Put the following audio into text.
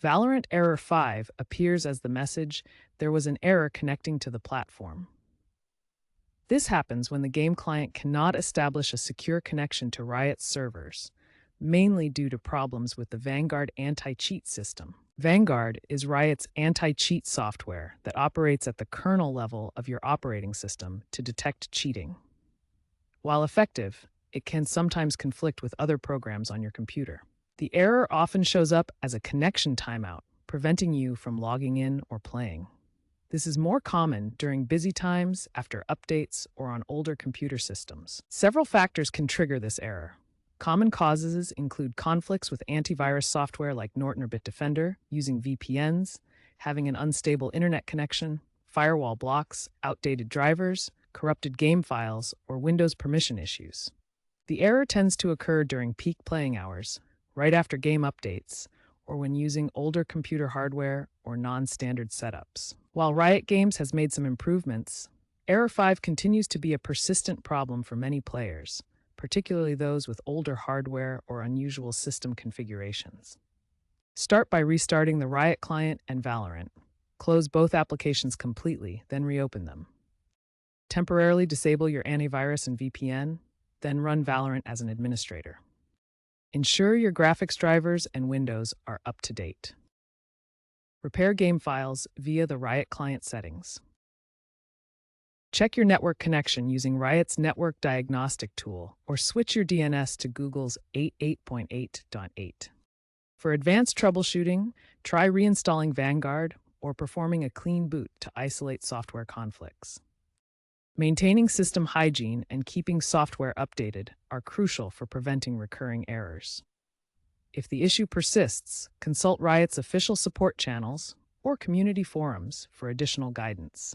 Valorant Error 5 appears as the message, "There was an error connecting to the platform." This happens when the game client cannot establish a secure connection to Riot's servers, mainly due to problems with the Vanguard anti-cheat system. Vanguard is Riot's anti-cheat software that operates at the kernel level of your operating system to detect cheating. While effective, it can sometimes conflict with other programs on your computer. The error often shows up as a connection timeout, preventing you from logging in or playing. This is more common during busy times, after updates, or on older computer systems. Several factors can trigger this error. Common causes include conflicts with antivirus software like Norton or Bitdefender, using VPNs, having an unstable internet connection, firewall blocks, outdated drivers, corrupted game files, or Windows permission issues. The error tends to occur during peak playing hours, right after game updates, or when using older computer hardware or non-standard setups. While Riot Games has made some improvements, Error 5 continues to be a persistent problem for many players, particularly those with older hardware or unusual system configurations. Start by restarting the Riot Client and Valorant. Close both applications completely, then reopen them. Temporarily disable your antivirus and VPN, then run Valorant as an administrator. Ensure your graphics drivers and Windows are up to date. Repair game files via the Riot Client settings. Check your network connection using Riot's Network Diagnostic tool, or switch your DNS to Google's 88.8.8. For advanced troubleshooting, try reinstalling Vanguard or performing a clean boot to isolate software conflicts. Maintaining system hygiene and keeping software updated are crucial for preventing recurring errors. If the issue persists, consult Riot's official support channels or community forums for additional guidance.